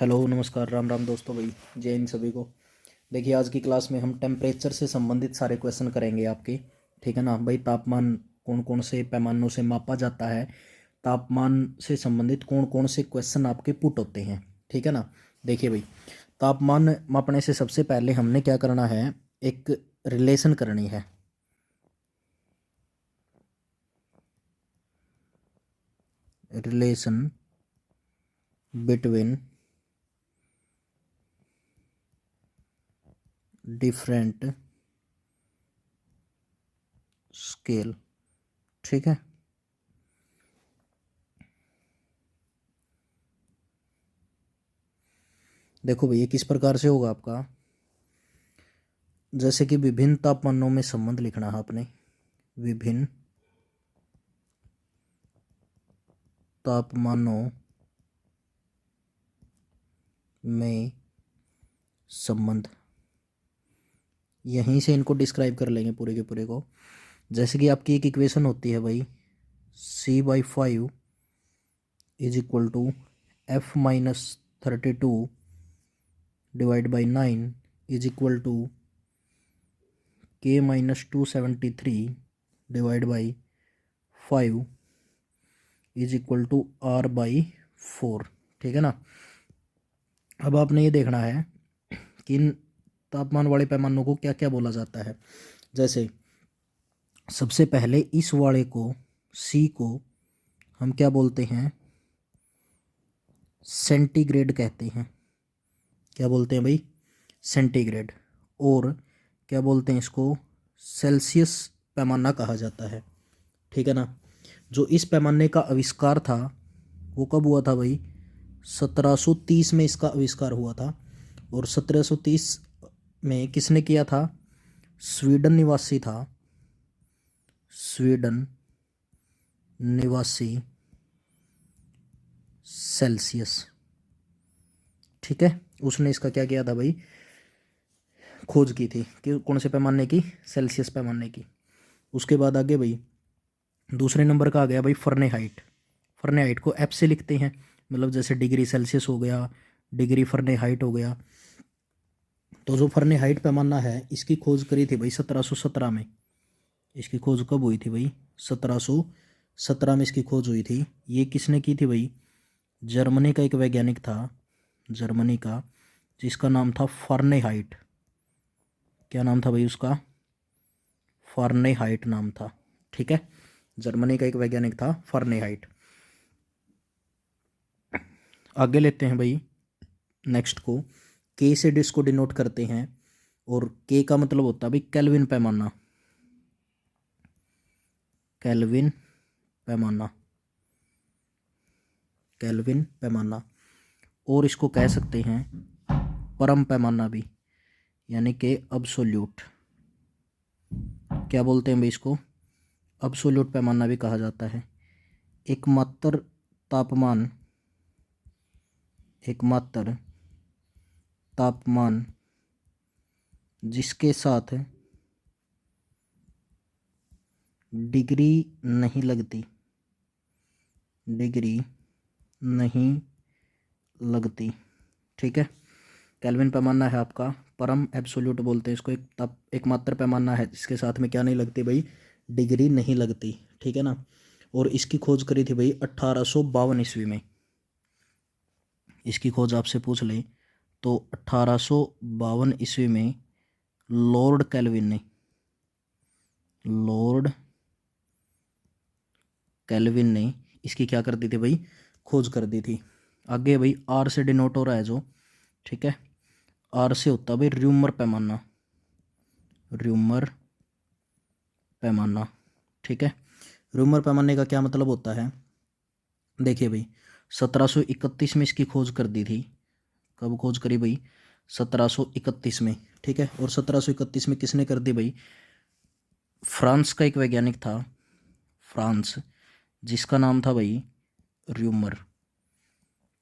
Hello नमस्कार राम राम दोस्तों भाई जय हिंद सभी को। देखिए आज की क्लास में हम टेम्परेचर से संबंधित सारे क्वेश्चन करेंगे आपके। ठीक है ना भाई। तापमान कौन कौन से पैमानों से मापा जाता है, तापमान से संबंधित कौन कौन से क्वेश्चन आपके पुट होते हैं। ठीक है ना। देखिए भाई, तापमान मापने से सबसे पहले हमने क्या करना है, एक रिलेशन करनी है। Relation between different scale. ठीक है। देखो भैया किस प्रकार से होगा आपका, जैसे कि विभिन्न तापमानों में संबंध लिखना है आपने। विभिन्न तापमानों में संबंध, यहीं से इनको डिस्क्राइब कर लेंगे पूरे के पूरे को। जैसे कि आपकी एक इक्वेशन होती है भाई, C/5 is equal to F-32 divide by 9 is equal to K-273 divide by 5 is equal to R/4। ठीक है ना। अब आपने ये देखना है कि इन तापमान वाले पैमानों को क्या क्या बोला जाता है। जैसे सबसे पहले इस वाले को, सी को हम क्या बोलते हैं, सेंटीग्रेड कहते हैं। क्या बोलते हैं भाई, सेंटीग्रेड। और क्या बोलते हैं इसको, सेल्सियस पैमाना कहा जाता है। ठीक है ना। जो इस पैमाने का आविष्कार था वो कब हुआ था भाई, 1730 में इसका आविष्कार हुआ था। और 1730 में किसने किया था, स्वीडन निवासी था, स्वीडन निवासी सेल्सियस। ठीक है। उसने इसका क्या किया था भाई, खोज की थी कि कौन से पैमाने की, सेल्सियस पैमाने की। उसके बाद आगे भाई दूसरे नंबर का आ गया भाई फर्नेहाइट। फर्नेहाइट को एफ से लिखते हैं, मतलब जैसे डिग्री सेल्सियस हो गया, डिग्री फर्नेहाइट हो गया। तो जो फर्नेहाइट पैमाना है इसकी खोज करी थी भाई 1717 में। इसकी खोज कब हुई थी भाई, 1717 में इसकी खोज हुई थी। ये किसने की थी भाई, जर्मनी का एक वैज्ञानिक था, जर्मनी का, जिसका नाम था फारेनहाइट। क्या नाम था भाई उसका, फारेनहाइट नाम था। ठीक है। जर्मनी का एक वैज्ञानिक था फारेनहाइट। आगे लेते हैं भाई नेक्स्ट को, के से इसको डिनोट करते हैं। और के का मतलब होता है भाई केल्विन पैमाना, केल्विन पैमाना, केल्विन पैमाना। और इसको कह सकते हैं परम पैमाना भी, यानी कि अब्सोल्यूट। क्या बोलते हैं भाई इसको, अब्सोल्यूट पैमाना भी कहा जाता है। एकमात्र तापमान, एकमात्र तापमान जिसके साथ डिग्री नहीं लगती, डिग्री नहीं लगती। ठीक है। केल्विन पैमाना है आपका परम, एब्सोल्यूट बोलते हैं इसको। एकमात्र पैमाना है जिसके साथ में क्या नहीं लगती भाई, डिग्री नहीं लगती। ठीक है ना। और इसकी खोज करी थी भाई 1852 ईस्वी में। इसकी खोज आपसे पूछ ले तो 1852 ईस्वी में लॉर्ड केल्विन ने, लॉर्ड केल्विन ने इसकी क्या कर दी थी भाई, खोज कर दी थी। आगे भाई आर से डिनोट हो रहा है जो, ठीक है, आर से होता भाई र्यूमर पैमाना, र्यूमर पैमाना। ठीक है। र्यूमर पैमाने का क्या मतलब होता है, देखिए भाई 1731 में इसकी खोज कर दी थी। कब खोज करी भाई, 1731 में। ठीक है। और 1731 में किसने कर दी भाई, फ्रांस का एक वैज्ञानिक था, फ्रांस, जिसका नाम था भाई र्यूमर।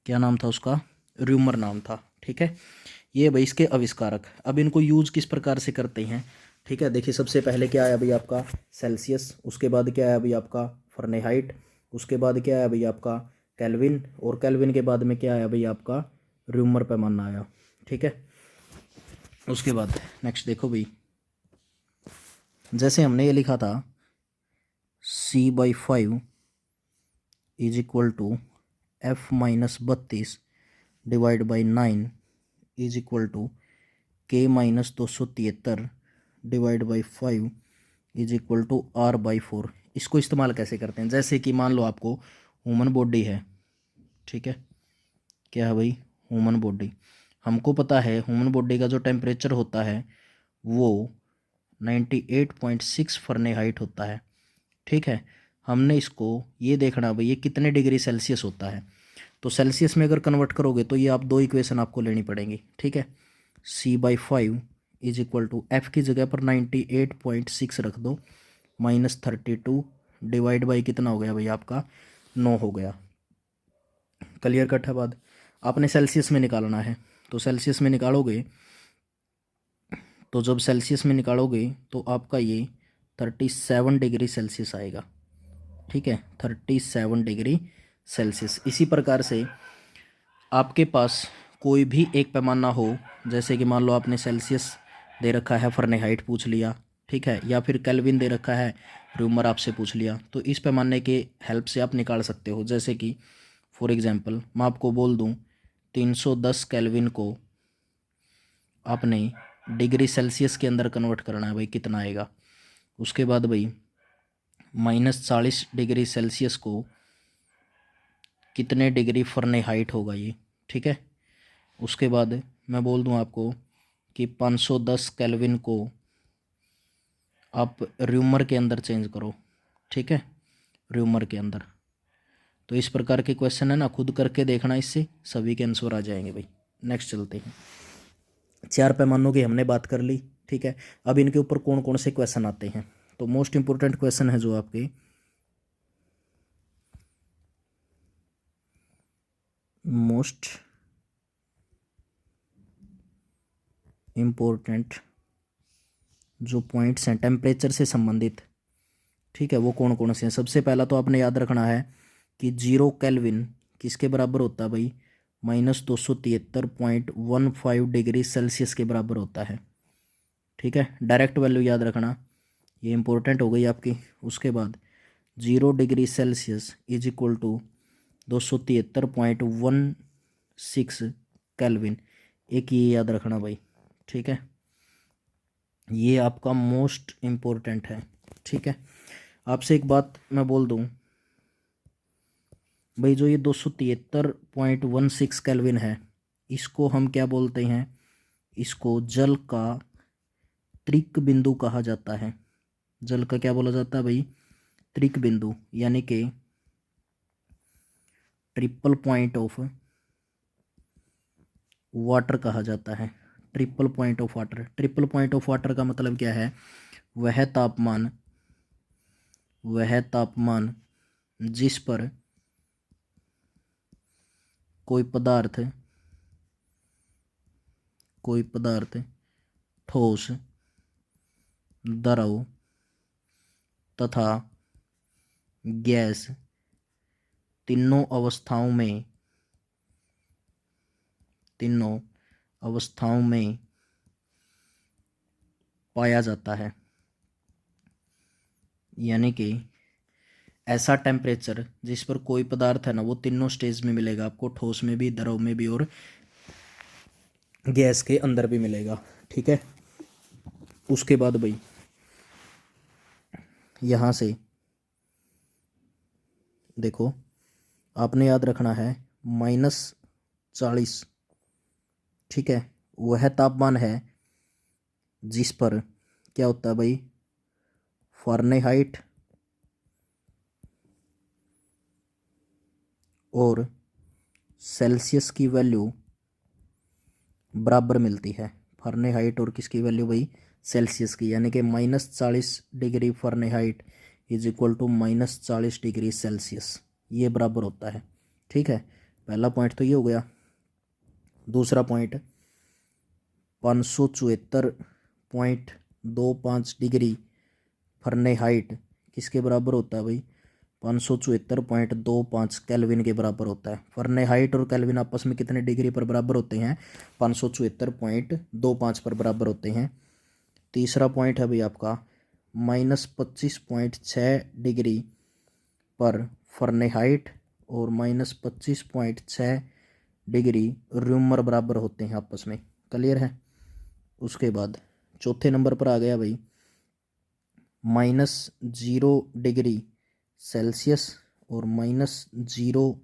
क्या नाम था उसका, र्यूमर नाम था। ठीक है। ये भाई इसके आविष्कारक। अब इनको यूज किस प्रकार से करते हैं। ठीक है। देखिए सबसे पहले क्या आया भाई आपका सेल्सियस, उसके बाद क्या आया भाई आपका फahrenheit, उसके बाद क्या आया भाई आपका केल्विन, और केल्विन के बाद में क्या आया भाई आपका र्यूमर पैमाना आया। ठीक है, उसके बाद नेक्स्ट देखो भाई, जैसे हमने ये लिखा था C/5 is equal to F-32 divide by 9 is equal to K-273 divide by 5 is equal to R/4। इसको इस्तेमाल कैसे करते हैं? जैसे कि मान लो आपको ह्यूमन बॉडी है, ठीक है, क्या है भाई, ह्यूमन बॉडी। हमको पता है ह्यूमन बॉडी का जो टेम्परेचर होता है वो 98.6 फ़ारेनहाइट होता है। ठीक है, हमने इसको ये देखना भाई ये कितने डिग्री सेल्सियस होता है। तो सेल्सियस में अगर कन्वर्ट करोगे तो ये आप दो इक्वेशन आपको लेनी पड़ेंगी। ठीक है, C/5 is equal to F की जगह पर 98.6 रख दो -32 डिवाइड बाई कितना हो गया भाई आपका 9 हो गया। क्लियर कट है बात। आपने सेल्सियस में निकालना है, तो सेल्सियस में निकालोगे तो जब सेल्सियस में निकालोगे तो आपका ये 37 डिग्री सेल्सियस आएगा। ठीक है, 37 डिग्री सेल्सियस। इसी प्रकार से आपके पास कोई भी एक पैमाना हो, जैसे कि मान लो आपने सेल्सियस दे रखा है, फ़ारेनहाइट पूछ लिया, ठीक है, या फिर केल्विन दे रखा है, र्यूमर आपसे पूछ लिया, तो इस पैमाने के हेल्प से आप निकाल सकते हो। जैसे कि फॉर एग्जांपल मैं आपको बोल दूं 310 केल्विन को आपने डिग्री सेल्सियस के अंदर कन्वर्ट करना है भाई, कितना आएगा। उसके बाद भाई -40 डिग्री सेल्सियस को कितने डिग्री फ़ारेनहाइट होगा ये। ठीक है, उसके बाद मैं बोल दूं आपको कि 510 केल्विन को आप र्यूमर के अंदर चेंज करो। ठीक है, र्यूमर के अंदर। तो इस प्रकार के क्वेश्चन है ना, खुद करके देखना, इससे सभी के आंसर आ जाएंगे भाई। नेक्स्ट चलते हैं। 4 पैमानों की हमने बात कर ली। ठीक है, अब इनके ऊपर कौन कौन से क्वेश्चन आते हैं। तो मोस्ट इंपोर्टेंट क्वेश्चन है जो आपके मोस्ट इम्पोर्टेंट जो पॉइंट्स हैं टेम्परेचर से संबंधित, ठीक है, वो कौन कौन से हैं। सबसे पहला तो आपने याद रखना है कि 0 केल्विन किसके बराबर होता है भाई, -273.15 डिग्री सेल्सियस के बराबर होता है। ठीक है, डायरेक्ट वैल्यू याद रखना, ये इंपॉर्टेंट हो गई आपकी। उसके बाद 0 degree Celsius is equal to 273.16 Kelvin, एक ये याद रखना भाई। ठीक है, ये आपका मोस्ट इम्पोर्टेंट है। ठीक है, आपसे एक बात मैं बोल दूं भाई, जो ये 273.16 केल्विन है, इसको हम क्या बोलते हैं, इसको जल का त्रिक बिंदु कहा जाता है। जल का क्या बोला जाता है भाई, त्रिक बिंदु, यानी कि ट्रिपल पॉइंट ऑफ वाटर कहा जाता है। Triple point of water, triple point of water का मतलब क्या है, वह तापमान जिस पर कोई पदार्थ ठोस, द्रव तथा गैस तीनों अवस्थाओं में पाया जाता है। यानी कि ऐसा टेम्परेचर जिस पर कोई पदार्थ है ना, वो तीनों स्टेज में मिलेगा आपको, ठोस में भी, द्रव में भी और गैस के अंदर भी मिलेगा। ठीक है, उसके बाद भाई यहाँ से देखो, आपने याद रखना है -40, ठीक है, वह तापमान है जिस पर क्या होता है भाई, फ़ारेनहाइट और सेल्सियस की वैल्यू बराबर मिलती है। फ़ारेनहाइट और किसकी वैल्यू भाई, सेल्सियस की, यानी कि -40 degree Fahrenheit is equal to -40 degree Celsius, ये बराबर होता है। ठीक है, पहला पॉइंट तो ये हो गया। दूसरा पॉइंट 574.25 डिग्री फ़ारेनहाइट किसके बराबर होता है भाई, 574.25 केल्विन के बराबर होता है। फ़ारेनहाइट और केल्विन आपस में कितने डिग्री पर बराबर होते हैं? 574.25 पर बराबर होते हैं। तीसरा पॉइंट है भाई आपका -25.6 डिग्री पर फ़ारेनहाइट और -25.6 डिग्री र्यूमर बराबर होते हैं आपस में। क्लियर है? उसके बाद चौथे नंबर पर आ गया भाई -0 डिग्री सेल्सियस और -0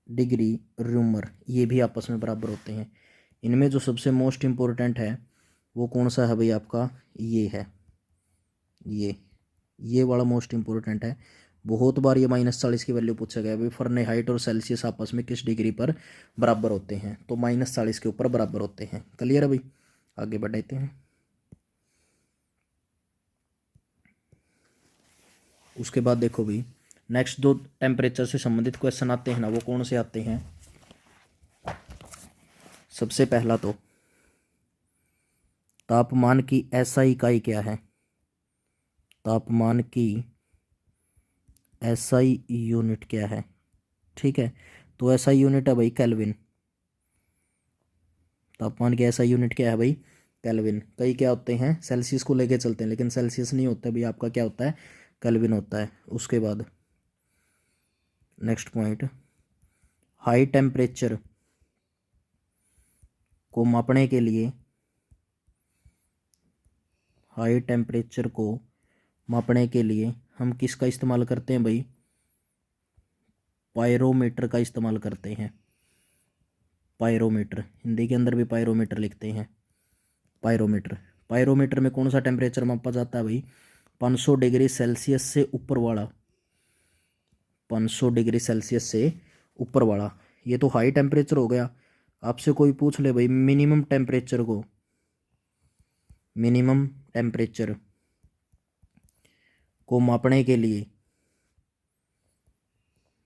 डिग्री र्यूमर, ये भी आपस में बराबर होते हैं। इनमें जो सबसे मोस्ट इम्पोर्टेंट है वो कौन सा है भाई आपका? ये है, ये वाला मोस्ट इम्पोर्टेंट है। बहुत बार ये -40 की वैल्यू पूछा गया भाई, फ़ारेनहाइट और सेल्सियस आपस में किस डिग्री पर बराबर होते हैं? तो -40 के ऊपर बराबर होते हैं। क्लियर है भाई? आगे बढ़ते हैं। उसके बाद देखो भाई नेक्स्ट दो टेम्परेचर से संबंधित क्वेश्चन आते हैं ना, वो कौन से आते हैं? सबसे पहला तो तापमान की SI इकाई क्या है? तापमान की SI यूनिट क्या है? ठीक है, तो SI यूनिट है भाई केल्विन। तापमान की SI यूनिट क्या है भाई? केल्विन। कई क्या होते हैं? सेल्सियस को लेके चलते हैं, लेकिन सेल्सियस नहीं होता भाई, आपका क्या होता है? केल्विन होता है। उसके बाद नेक्स्ट पॉइंट, हाई टेम्परेचर को मापने के लिए, हाई टेम्परेचर को मापने के लिए हम किसका इस्तेमाल करते हैं भाई? पायरोमीटर का इस्तेमाल करते हैं। पायरोमीटर, हिंदी के अंदर भी पायरोमीटर लिखते हैं। पायरोमीटर, पायरोमीटर में कौन सा टेम्परेचर मापा जाता है भाई? 500 डिग्री सेल्सियस से ऊपर वाला, 500 डिग्री सेल्सियस से ऊपर वाला। ये तो हाई टेम्परेचर हो गया। आपसे कोई पूछ ले भाई मिनिमम टेम्परेचर को, मिनिमम टेम्परेचर को मापने के लिए,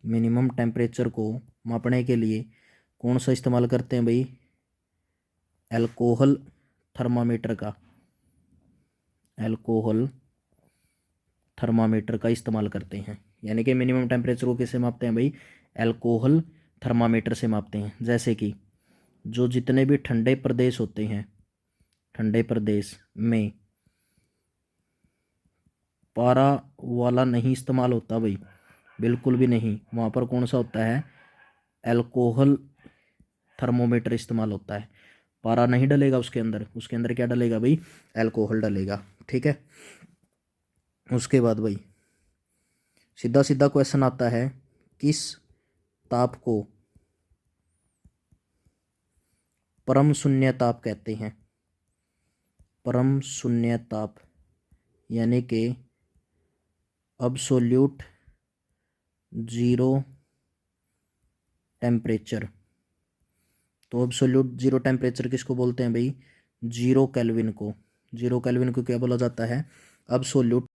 मिनिमम टेम्परेचर को मापने के लिए कौन सा इस्तेमाल करते हैं भाई? अल्कोहल थर्मामीटर का, अल्कोहल थर्मामीटर का इस्तेमाल करते हैं। यानी कि मिनिमम टेम्परेचर को किससे मापते हैं भाई? अल्कोहल थर्मामीटर से मापते हैं। जैसे कि जो जितने भी ठंडे प्रदेश होते हैं, ठंडे प्रदेश में पारा वाला नहीं इस्तेमाल होता भाई, बिल्कुल भी नहीं। वहाँ पर कौन सा होता है? अल्कोहल थर्मोमीटर इस्तेमाल होता है। पारा नहीं डलेगा उसके अंदर, उसके अंदर क्या डलेगा भाई? अल्कोहल डलेगा। ठीक है। उसके बाद भाई सीधा सीधा क्वेश्चन आता है, किस ताप को परम शून्य ताप कहते हैं? परम शून्य ताप यानी कि अब्सोल्यूट जीरो टेम्परेचर। तो अब्सोल्यूट जीरो टेम्परेचर किसको बोलते हैं भाई? जीरो केल्विन को। जीरो केल्विन को क्या बोला जाता है? अब्सोल्यूट